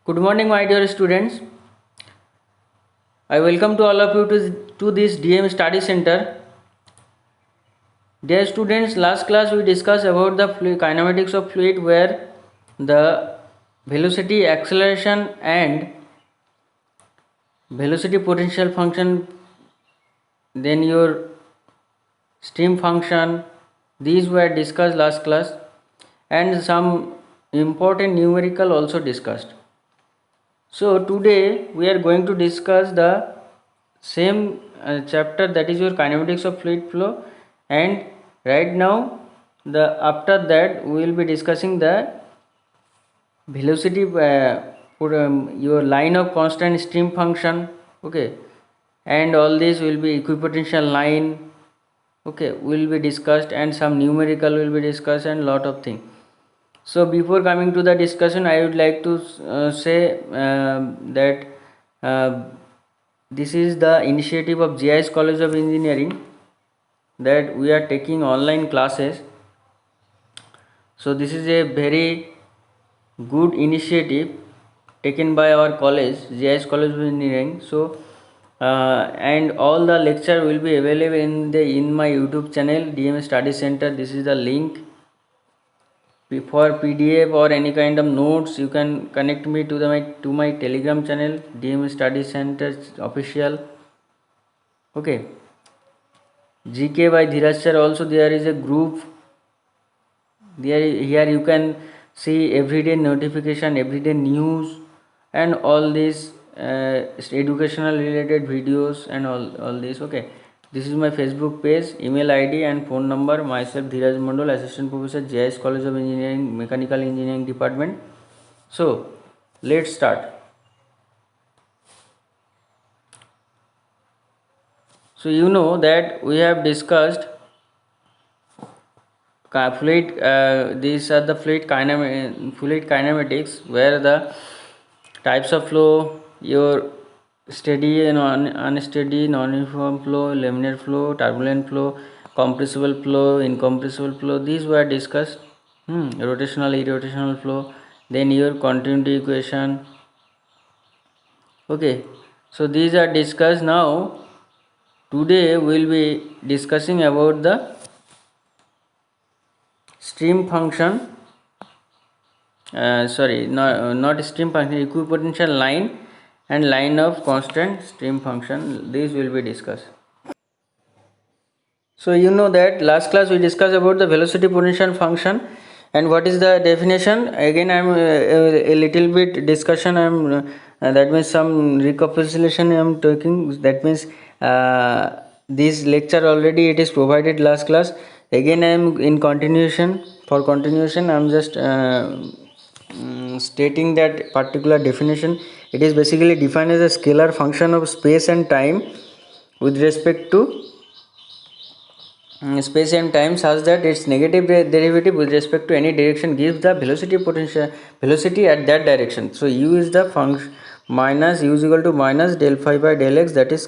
Good morning, my dear students. I welcome to all of you to this DM Study Center. Dear students, last class we discussed about the kinematics of fluid, where the velocity, acceleration, and velocity potential function, then your stream function, these were discussed last class, and some important numerical also discussed. So today we are going to discuss the same chapter, that is your kinematics of fluid flow, and right now after that we will be discussing the velocity for your line of constant stream function. Okay, and all this will be equipotential line. Okay, will be discussed, and some numerical will be discussed, and lot of things. So before coming to the discussion, I would like to say that this is the initiative of GIS College of Engineering, that we are taking online classes. So this is a very good initiative taken by our college, GIS College of Engineering. So and all the lecture will be available in my YouTube channel, DM Study Center. This is the link. For PDF or any kind of notes, you can connect me to my Telegram channel, DM Study Center official. Okay, GK by Dhiraj sir, also there is a group there. Here you can see everyday notification, everyday news, and all these educational related videos and all this. Okay, this is my Facebook page, email ID and phone number. Myself Dhiraj Mandal, Assistant Professor, GIS College of Engineering, Mechanical Engineering Department. So let's start. So you know that we have discussed fluid. These are the fluid kinematics, where the types of flow, your steady and unsteady, non-uniform flow, laminar flow, turbulent flow, compressible flow, incompressible flow, these were discussed. Rotational, irrotational flow, then your continuity equation. Okay, so these are discussed. Now today we will be discussing about the stream function. Not stream function, equipotential line and line of constant stream function, these will be discussed. So you know that last class we discussed about the velocity potential function, and what is the definition. Again I am a little bit discussion, I am that means some recapitulation I am talking. That means this lecture already it is provided last class. Again I am in continuation. For continuation I am just stating that particular definition. It is basically defined as a scalar function of space and time with respect to space and time, such that its negative derivative with respect to any direction gives the velocity at that direction. So u is the function minus u is equal to minus del phi by del x, that is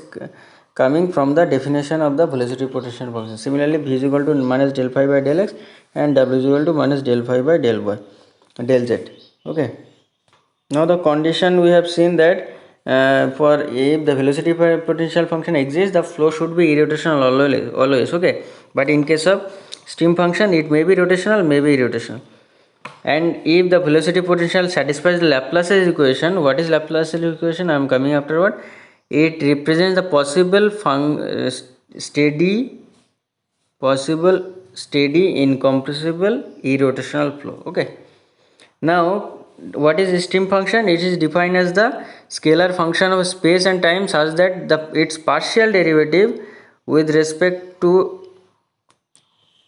coming from the definition of the velocity potential function. Similarly, v is equal to minus del phi by del x and w is equal to minus del phi by del y del z. Okay, now the condition we have seen that for if the velocity potential function exists, the flow should be irrotational always. Okay, but in case of stream function, it may be rotational, may be irrotational. And if the velocity potential satisfies the Laplace's equation, what is Laplace's equation? I am coming afterward. It represents the possible steady, incompressible, irrotational flow. Okay, now what is stream function? It is defined as the scalar function of space and time, such that its partial derivative with respect to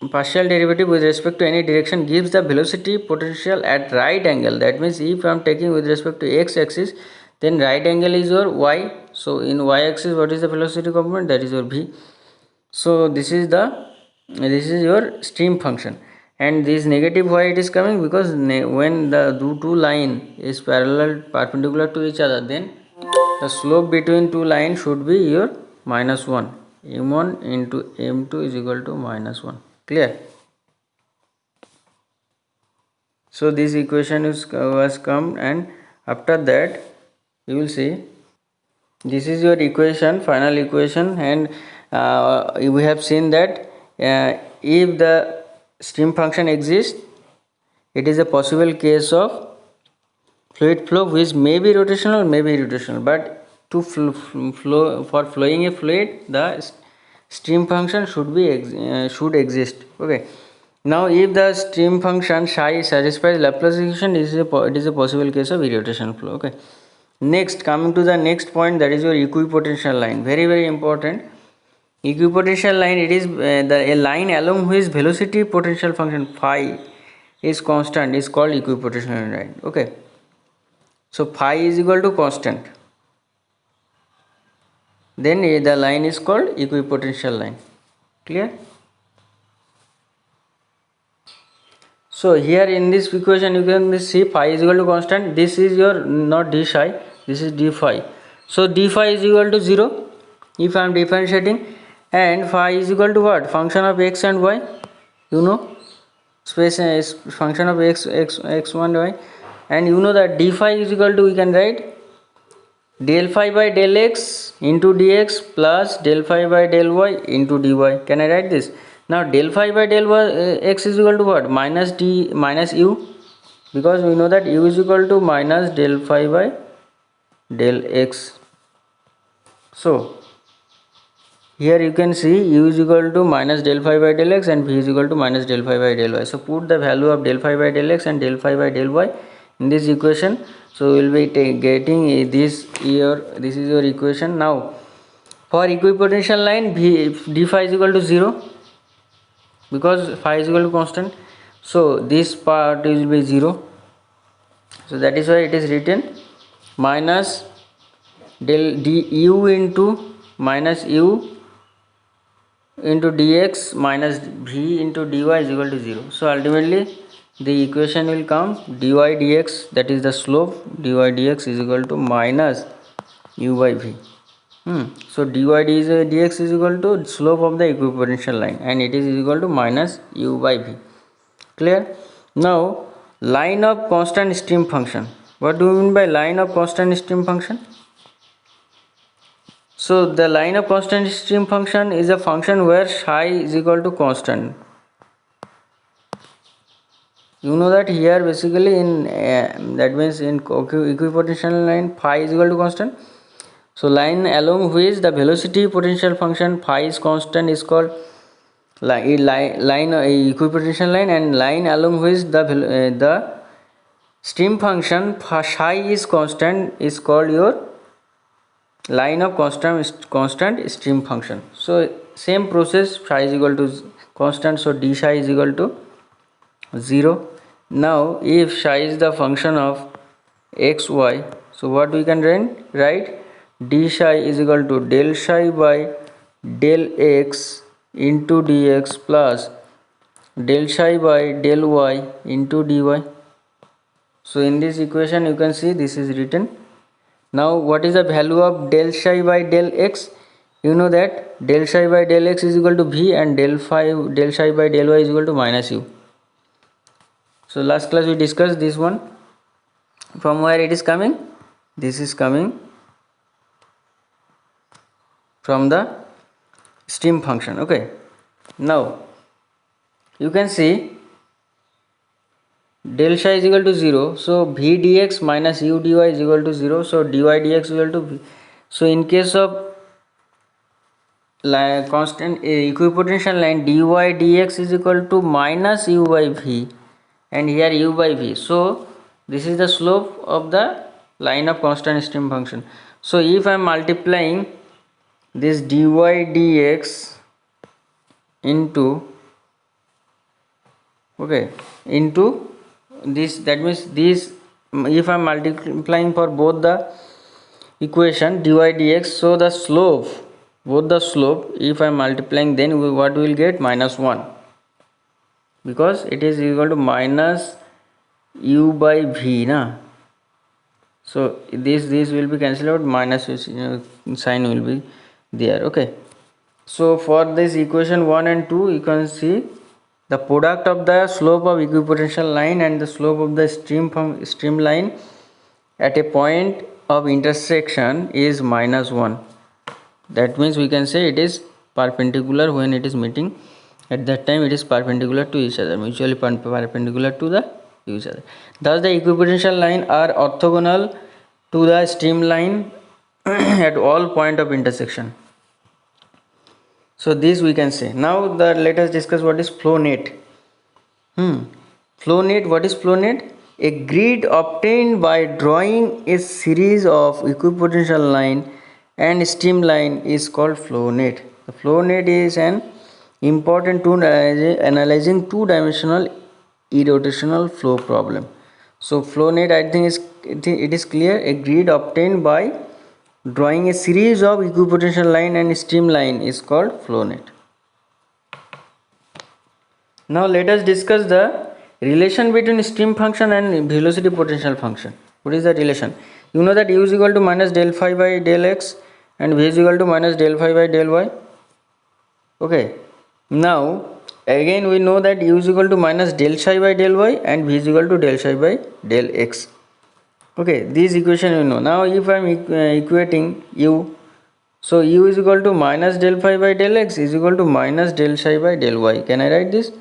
any direction gives the velocity potential at right angle. That means if I am taking with respect to x axis, then right angle is your y. So in y axis, what is the velocity component? That is your v. So this is your stream function. And this negative, why it is coming? Because when the two line is perpendicular to each other, then the slope between two lines should be your -1. m1 into m2 is equal to -1. Clear? So this equation was come, and After that you will see this is your equation, final equation, and we have seen that if the stream function exists, it is a possible case of fluid flow which may be rotational, but to flow, for flowing a fluid, the stream function should exist. Okay. Now if the stream function psi satisfies Laplace equation, it is a possible case of irrotational flow. Okay. Next, coming to the next point, that is your equipotential line. Very important. Equipotential line, it is a line along which velocity potential function phi is constant is called equipotential line. Okay. So phi is equal to constant, then the line is called equipotential line. Clear? So here in this equation you can see phi is equal to constant. This is your not d psi, this is d phi. So d phi is equal to 0 if I am differentiating, and phi is equal to what? Function of x and y. You know, space is function of x1 y, and you know that d phi is equal to, we can write del phi by del x into dx plus del phi by del y into dy. Can I write this? Now del phi by del y, x is equal to what? Minus u, because we know that u is equal to minus del phi by del x. So here you can see u is equal to minus del phi by del x and v is equal to minus del phi by del y. So put the value of del phi by del x and del phi by del y in this equation. So we will be getting this here. This is your equation. Now for equipotential line, d phi is equal to 0 because phi is equal to constant. So this part will be 0. So that is why it is written minus del d u into minus u into dx minus v into dy is equal to 0. So ultimately the equation will come dy dx, that is the slope, dy dx is equal to minus u by v. So dy dx is equal to slope of the equipotential line, and it is equal to minus u by v. Clear? Now line of constant stream function. What do you mean by line of constant stream function? So the line of constant stream function is a function where psi is equal to constant. You know that here basically in that means in equipotential line phi is equal to constant. So line along which the velocity potential function phi is constant is called line equipotential line, and line along which the stream function psi is constant is called your line of constant stream function. So same process, psi is equal to constant, so d psi is equal to 0. Now if psi is the function of x y, so what we can write d psi is equal to del psi by del x into dx plus del psi by del y into dy. So in this equation you can see this is written. Now what is the value of del psi by del x? You know that del psi by del x is equal to v and del psi by del y is equal to minus u. So last class we discussed this one. From where it is coming? This is coming from the stream function. Okay. Now you can see del psi is equal to 0, so v dx minus u dy is equal to 0, so dy dx is equal to v. So in case of constant equipotential line, dy dx is equal to minus u by v, and here u by v. So this is the slope of the line of constant stream function. So if I am multiplying this dy dx into this, that means this, if I am multiplying for both the equation dy dx, so the slope, both the slope, if I am multiplying, then what we will get? Minus 1, because it is equal to minus u by v na. So this will be cancelled out, minus sign will be there. Okay. So for this equation 1 and 2 you can see the product of the slope of equipotential line and the slope of the stream line at a point of intersection is -1. That means we can say it is perpendicular when it is meeting. At that time it is perpendicular to each other, mutually perpendicular to the each other. Thus the equipotential line are orthogonal to the streamline at all point of intersection. So this we can say. Now let us discuss what is flow net. Flow net, what is flow net? A grid obtained by drawing a series of equipotential line and streamline is called flow net. The flow net is an important tool analyzing two-dimensional irrotational flow problem. So flow net, I think it is clear. A grid obtained by drawing a series of equipotential line and streamline is called flow net. Now let us discuss the relation between stream function and velocity potential function. What is the relation? You know that u is equal to minus del phi by del x and v is equal to minus del phi by del y. Okay. Now again we know that u is equal to minus del psi by del y and v is equal to del psi by del x. Okay, this equation you know. Now if I am equating u, so u is equal to minus del phi by del x is equal to minus del psi by del y. Can I write this?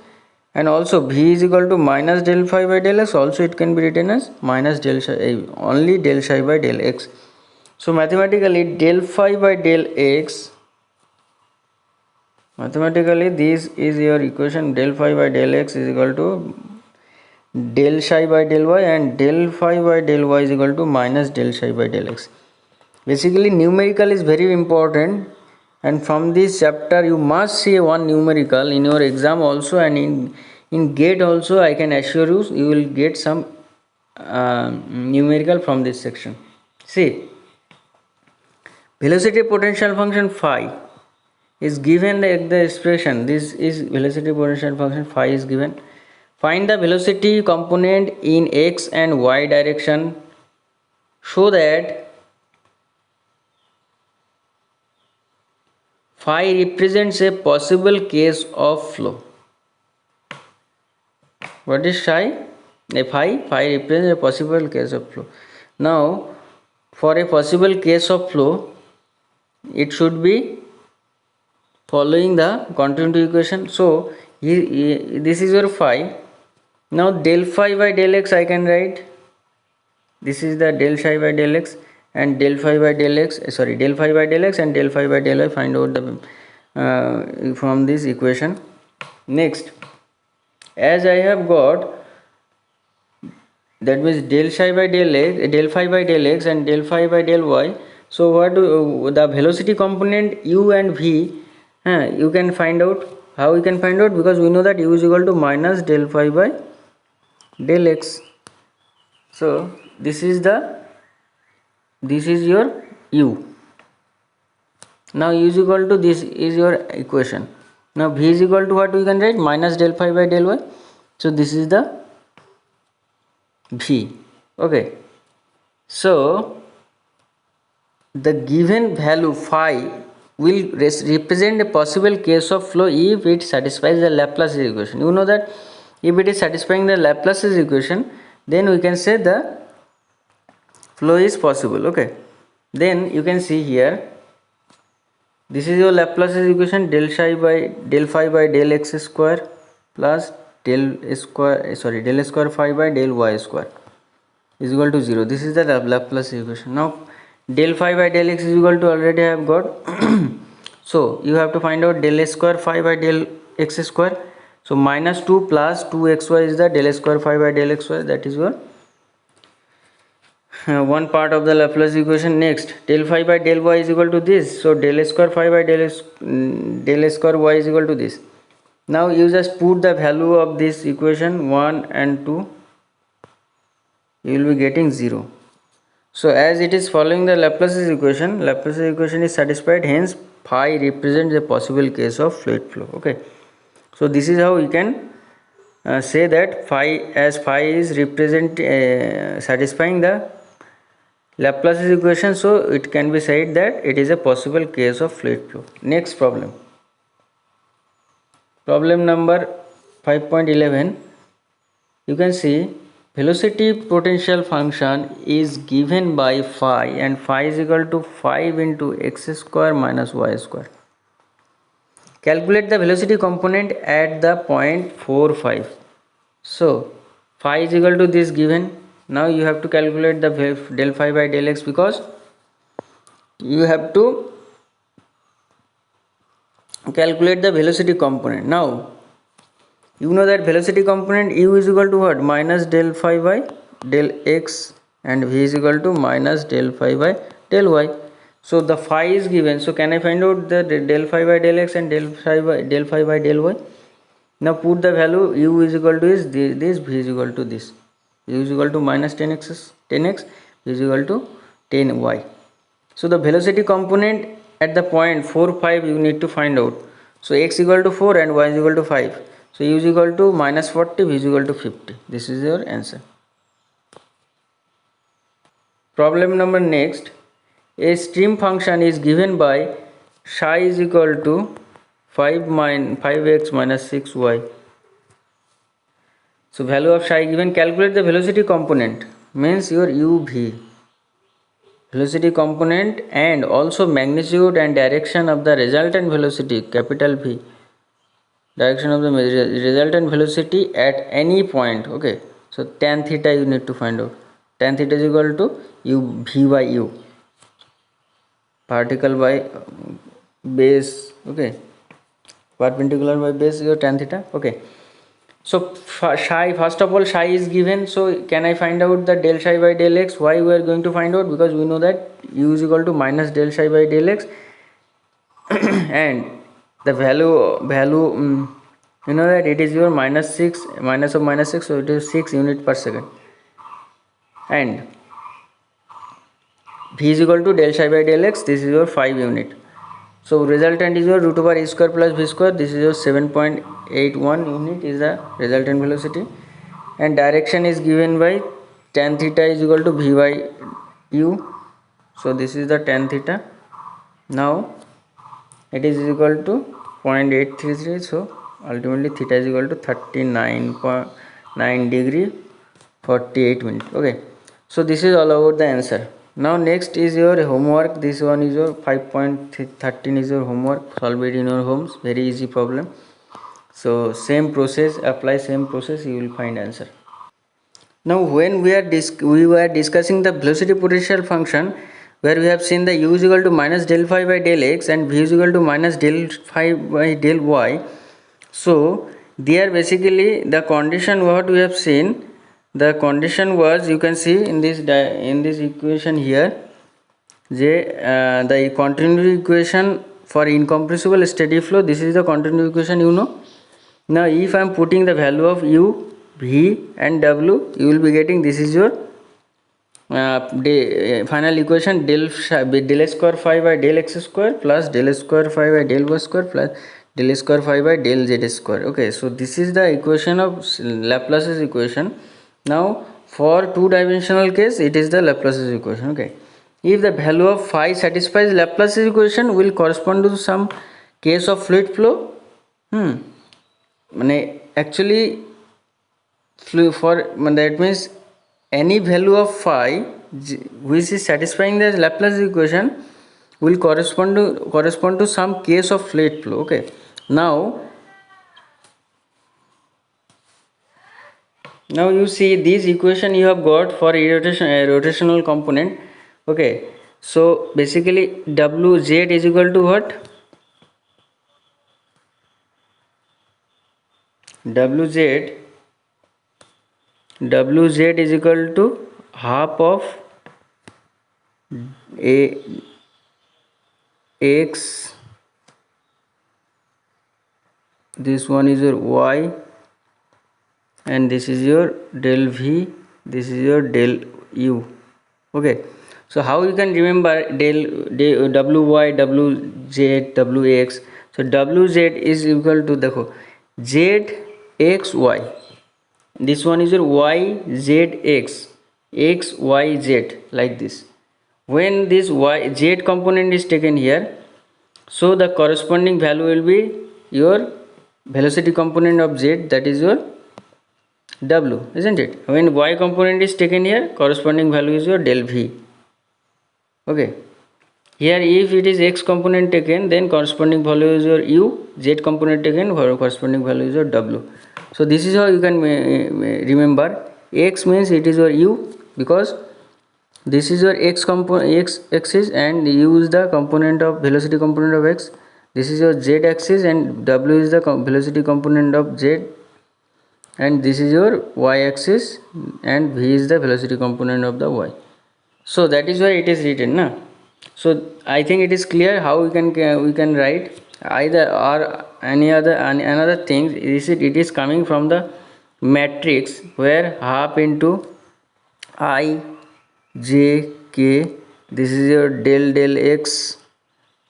And also v is equal to minus del phi by del x, also it can be written as minus del psi, only del psi by del x. So mathematically del phi by del x, mathematically this is your equation. Del phi by del x is equal to del psi by del y and del phi by del y is equal to minus del psi by del x. Basically numerical is very important, and from this chapter you must see one numerical in your exam also, and in GATE also. I can assure you will get some numerical from this section. See, velocity potential function phi is given the expression. This is velocity potential function phi is given. Find the velocity component in x and y direction so that phi represents a possible case of flow. What is phi? Phi represents a possible case of flow. Now for a possible case of flow, it should be following the continuity equation. So this is your phi. Now del phi by del x I can write. This is the del phi by del x and del phi by del x. Del phi by del x and del phi by del y. Find out the from this equation. Next, as I have got, that means del phi by del x, del phi by del x and del phi by del y. So what the velocity component u and v, you can find out. How you can find out? Because we know that u is equal to minus del phi by del x. So this is your u. Now u is equal to, this is your equation. Now v is equal to what we can write? Minus del phi by del y. So this is the v. Okay. So the given value phi will represent a possible case of flow if it satisfies the Laplace equation. You know that if it is satisfying the Laplace equation, then we can say the flow is possible. Okay. Then you can see here, this is your Laplace equation. Del phi by del x square plus del square phi by del y square is equal to 0. This is the Laplace equation. Now del phi by del x is equal to, already I have got. So you have to find out del square phi by del x square. So minus 2 plus 2xy is the del square phi by del xy. That is your one part of the Laplace equation. Next, del phi by del y is equal to this. So del square phi by del square y is equal to this. Now you just put the value of this equation 1 and 2. You will be getting 0. So as it is following the Laplace equation is satisfied. Hence phi represents a possible case of fluid flow. Okay. So this is how we can say that phi is satisfying the Laplace equation, so it can be said that it is a possible case of fluid flow. Next problem. Problem number 5.11. You can see velocity potential function is given by phi, and phi is equal to 5 into x square minus y square. Calculate the velocity component at the point 4 5. So phi is equal to this given. Now you have to calculate the del phi by del x, because you have to calculate the velocity component. Now you know that velocity component u is equal to what? Minus del phi by del x, and v is equal to minus del phi by del y. So the phi is given, so can I find out the del phi by del x and del phi by del y? Now put the value. U is equal to this, v is equal to this. U is equal to minus 10x, v is equal to 10y. So the velocity component at the point 4 5 you need to find out. So x equal to 4 and y is equal to 5. So u is equal to minus 40, v is equal to 50. This is your answer. Problem number next. A stream function is given by psi is equal to 5x minus 6y. So value of psi given. Calculate the velocity component, means your uv, velocity component, and also magnitude and direction of the resultant velocity, capital V, direction of the resultant velocity at any point. Okay, so tan theta you need to find out. Tan theta is equal to u v by u, particle by base. Okay, perpendicular by base, your tan theta. Okay, so psi, first of all psi is given. So can I find out the del psi by del x? Why we are going to find out? Because we know that u is equal to minus del psi by del x and the value you know that it is your minus 6, minus of minus 6, so it is 6 unit per second, and v is equal to del psi by del x, this is your 5 unit. So resultant is your root over e square plus v square, this is your 7.81 unit is the resultant velocity, and direction is given by tan theta is equal to v by u. So this is the tan theta. Now it is equal to 0.833, so ultimately theta is equal to 39.9 degree 48 minutes. Okay, so this is all about the answer. Now next is your homework. This one is your 5.13 is your homework. Solve it in your homes, very easy problem. So same process, apply same process, you will find answer. Now when we were discussing the velocity potential function, where we have seen the u is equal to minus del phi by del x and v is equal to minus del phi by del y. So there basically the condition what we have seen, the condition was, you can see in this equation here, the continuity equation for incompressible steady flow. This is the continuity equation, you know. Now if I am putting the value of u, v and w, you will be getting, this is your final equation, del square phi by del x square plus del square phi by del y square plus del square phi by del z square. Okay, so this is the equation of Laplace's equation. Now for two-dimensional case, it is the Laplace's equation. Okay, if the value of phi satisfies Laplace's equation, will correspond to some case of fluid flow. Actually for that means any value of phi which is satisfying the Laplace equation will correspond to some case of fluid flow. Okay, now you see this equation you have got for rotational component. Okay, so basically Wz is equal to what? Wz is equal to half of x, this one is your y, and this is your del v, this is your del u. Okay, so how you can remember del wy, wz, wx? So wz is equal to the z x y, this one is your y z x, x y z, like this. When this y z component is taken here, so the corresponding value will be your velocity component of z, that is your W, isn't it? When y component is taken here, corresponding value is your del V. Okay. Here if it is x component taken, then corresponding value is your u, z component taken, corresponding value is your w. So this is how you can remember. X means it is your u, because this is your x component, x axis, and u is the component of velocity component of x. This is your z axis, and w is the velocity component of z, and this is your y axis, and v is the velocity component of the y. So that is why it is written, na. So I think it is clear how we can write either or any other another thing. It is coming from the matrix where half into I j k, this is your del x,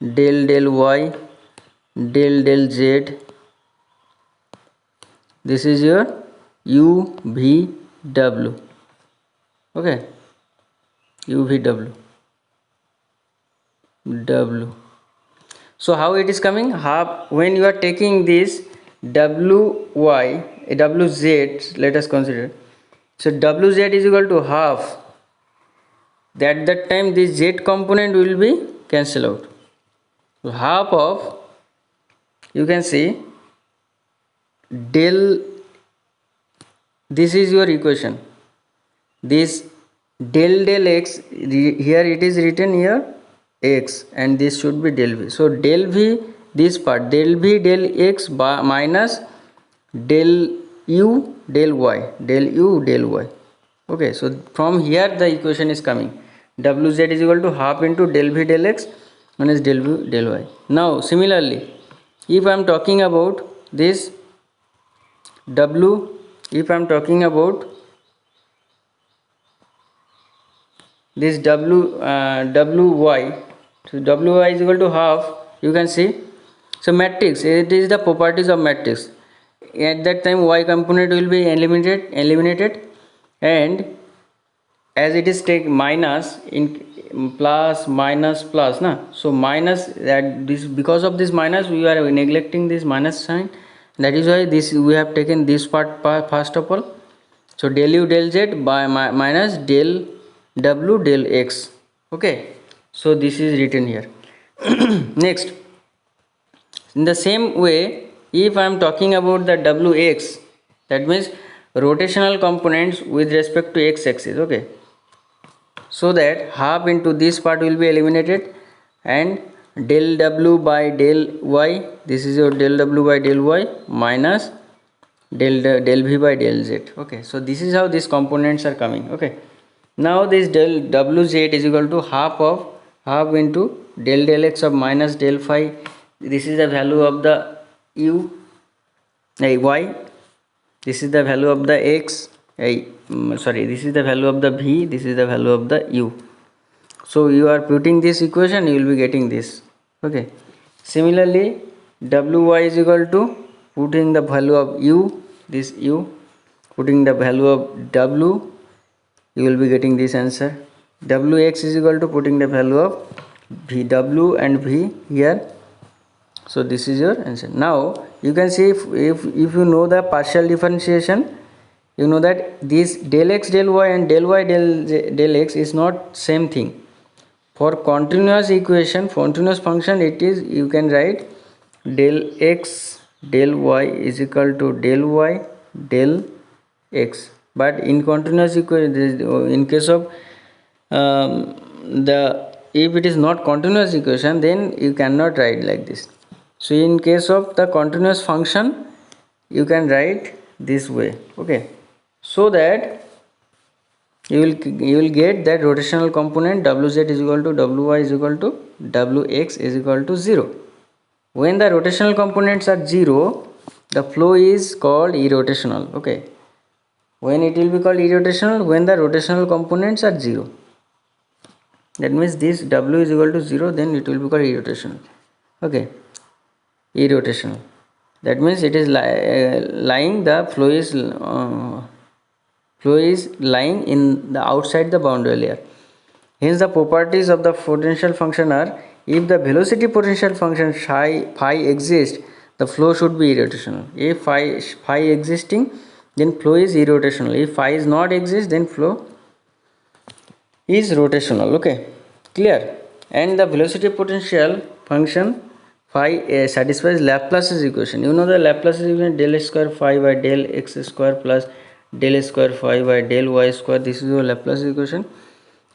del y, del z, this is your u v w. Okay, u v w. So how it is coming? Half, when you are taking this wy, wz, let us consider. So wz is equal to half. That time this z component will be cancelled out. So half of, you can see, del, this is your equation. This del x, here it is written here x, and this should be del v. So del v, this part, del v del x minus del u del y, del u del y. Okay, so from here the equation is coming. Wz is equal to half into del v del x minus del v del y. Now similarly, if I am talking about this w, if I am talking about this wy, so wy is equal to half, you can see. So matrix, it is the properties of matrix. At that time y component will be eliminated, and as it is take minus in plus minus plus, na. So minus, that this, because of this minus we are neglecting this minus sign, that is why this we have taken this part first of all. So del u del z by minus del w del x. Okay, so this is written here. Next, in the same way, if I am talking about the wx, that means rotational components with respect to x axis. Okay, so that half into this part will be eliminated, and del w by del y, this is your del w by del y minus del v by del z. Okay, so this is how these components are coming. Okay, now this del wz is equal to half into del x of minus del phi. This is the value of the u y, this is the value of the x, this is the value of the v, this is the value of the u. So you are putting this equation, you will be getting this. Okay, similarly wy is equal to putting the value of u, this u, putting the value of w, you will be getting this answer. Wx is equal to putting the value of w and v here. So this is your answer. Now you can see, if you know the partial differentiation, you know that this del x del y and del y del x is not same thing. For continuous equation, continuous function, it is, you can write del x del y is equal to del y del x. But in continuous equation, in case of if it is not continuous equation, then you cannot write like this. So in case of the continuous function, you can write this way. Okay, so that you will get that rotational component wz is equal to wy is equal to wx is equal to 0. When the rotational components are 0, the flow is called irrotational. Okay, when it will be called irrotational, when the rotational components are 0. That means this w is equal to 0, then it will be called irrotational. Okay, irrotational, that means it is lying, the flow is lying in the outside the boundary layer. Hence the properties of the potential function are, if the velocity potential function phi exists, the flow should be irrotational. If phi existing, then flow is irrotational. If phi is not exist, then flow is rotational. Okay, clear? And the velocity potential function phi satisfies Laplace's equation. You know the Laplace's equation, del square phi by del x square plus del square phi by del y square. This is your Laplace equation.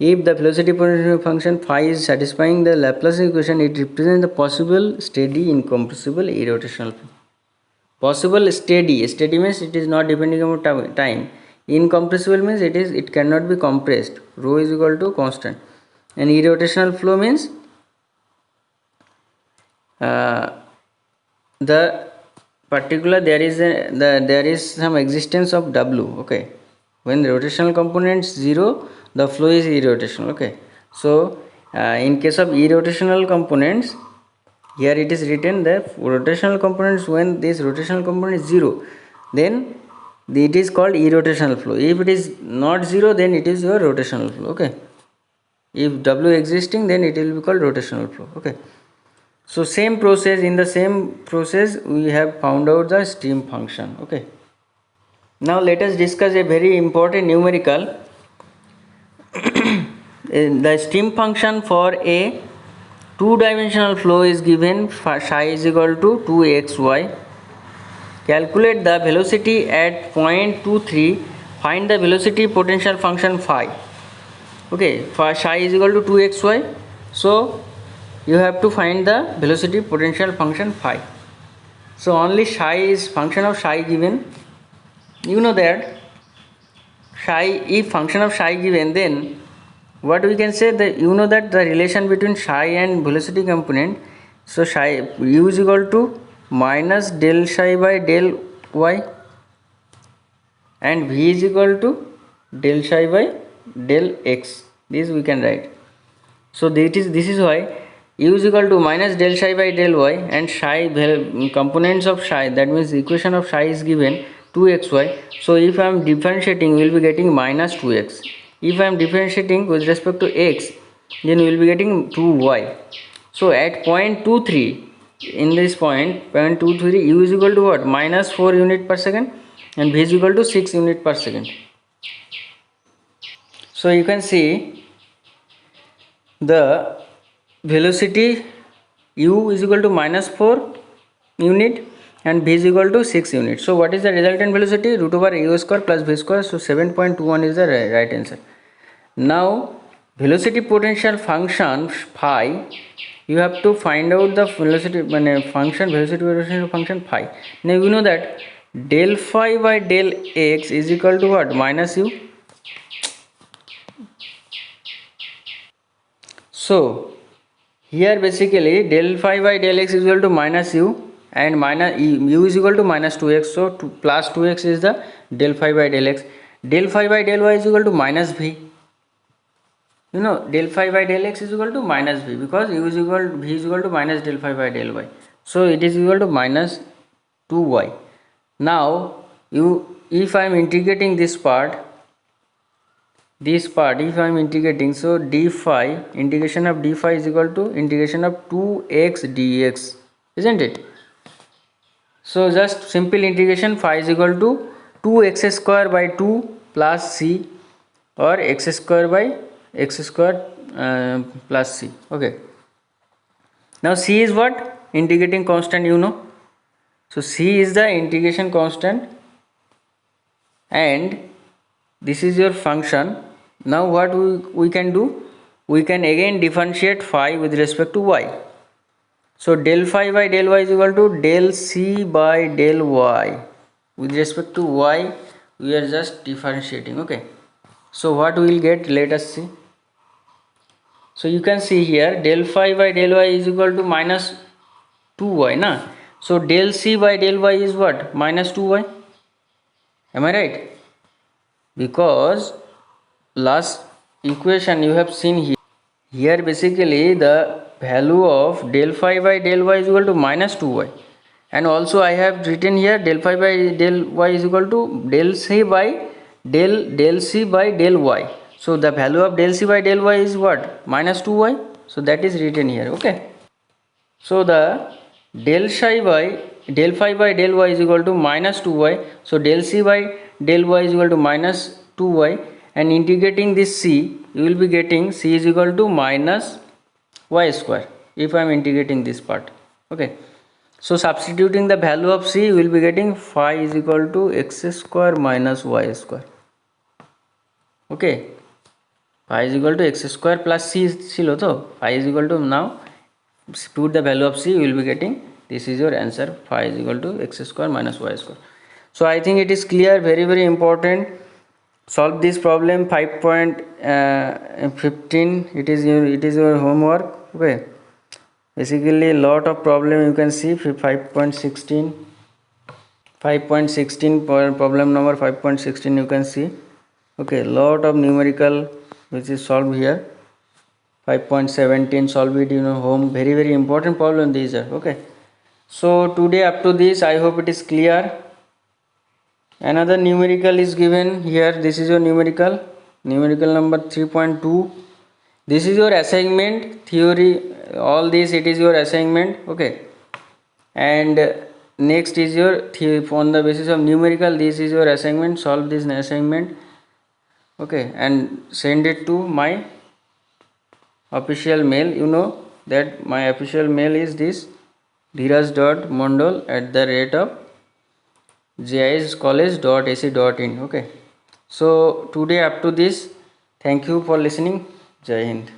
If the velocity potential function phi is satisfying the Laplace equation, it represents the possible steady incompressible irrotational flow. Possible steady means it is not depending on time. Incompressible means it cannot be compressed. Rho is equal to constant. And irrotational flow means the particular there is some existence of W. Okay, when the rotational component is 0, the flow is irrotational. Okay, so in case of irrotational components, here it is written that rotational components, when this rotational component is 0, then it is called irrotational flow. If it is not 0, then it is your rotational flow. Okay, if W existing, then it will be called rotational flow. Okay, so same process, in the same process we have found out the stream function. Okay, now let us discuss a very important numerical. The stream function for a two-dimensional flow is given psi is equal to 2xy. Calculate the velocity at point 23. Find the velocity potential function phi. Okay, for psi is equal to 2xy. So you have to find the velocity potential function phi. So only psi is function of psi given. You know that psi, if function of psi given, then what we can say, that you know that the relation between psi and velocity component. So psi u is equal to minus del psi by del y, and v is equal to del psi by del x. This we can write. So this is why u is equal to minus del psi by del y, and psi components of psi, that means the equation of psi is given 2xy. So if I am differentiating, we will be getting minus 2x. If I am differentiating with respect to x, then we will be getting 2y. So at point 23, in this point 23, u is equal to what? Minus 4 unit per second, and v is equal to 6 unit per second. So you can see the velocity u is equal to minus 4 unit and v is equal to 6 units. So what is the resultant velocity? Root over u square plus v square. So 7.21 is the right answer. Now velocity potential function phi, you have to find out the velocity function, velocity potential function phi. Now you know that del phi by del x is equal to what? Minus u. So here basically del phi by del x is equal to minus u, and minus u is equal to minus 2x. So plus 2x is the del phi by del x. Del phi by del y is equal to minus v. You know, del phi by del x is equal to minus v, because v is equal to minus del phi by del y. So it is equal to minus 2y. Now if I am integrating this part, if I am integrating, so d phi, integration of d phi is equal to integration of 2x dx, isn't it? So just simple integration, phi is equal to 2x square by 2 plus c, or x square by x square plus c. Okay, now c is what? Integrating constant, you know. So c is the integration constant, and this is your function. Now what we can do? We can again differentiate phi with respect to y. So del phi by del y is equal to del c by del y. With respect to y, we are just differentiating. Okay, so what we will get? Let us see. So you can see here del phi by del y is equal to minus 2y, na? So del c by del y is what? Minus 2y. Am I right? Because last equation you have seen here basically the value of del phi by del y is equal to minus 2y, and also I have written here del phi by del y is equal to del c by del y. So the value of del c by del y is what? Minus 2y. So that is written here. Okay, so the del psi by del phi by del y is equal to minus 2y. So del c by del y is equal to minus 2y, and integrating this c, you will be getting c is equal to minus y square if I am integrating this part. Okay, so substituting the value of c, you will be getting phi is equal to x square minus y square. Okay, phi is equal to x square plus c ছিল তো, phi is equal to, now put the value of c, you will be getting, this is your answer, phi is equal to x square minus y square. So I think it is clear, very very important. Solve this problem 5.15. it is your homework. Okay, basically lot of problem you can see. 5.16 problem number 5.16 you can see. Okay, lot of numerical which is solved here. 5.17 solve it in home, very very important problem these are. Okay, so today up to this, I hope it is clear. Another numerical is given here. This is your numerical number 3.2. this is your assignment theory, all this it is your assignment. Okay, and next is your on the basis of numerical, this is your assignment, solve this assignment. Okay, and send it to my official mail. You know that my official mail is this, dheeraj.mondal@jiiscollege.ac.in. okay, so today up to this, thank you for listening. Jai Hind.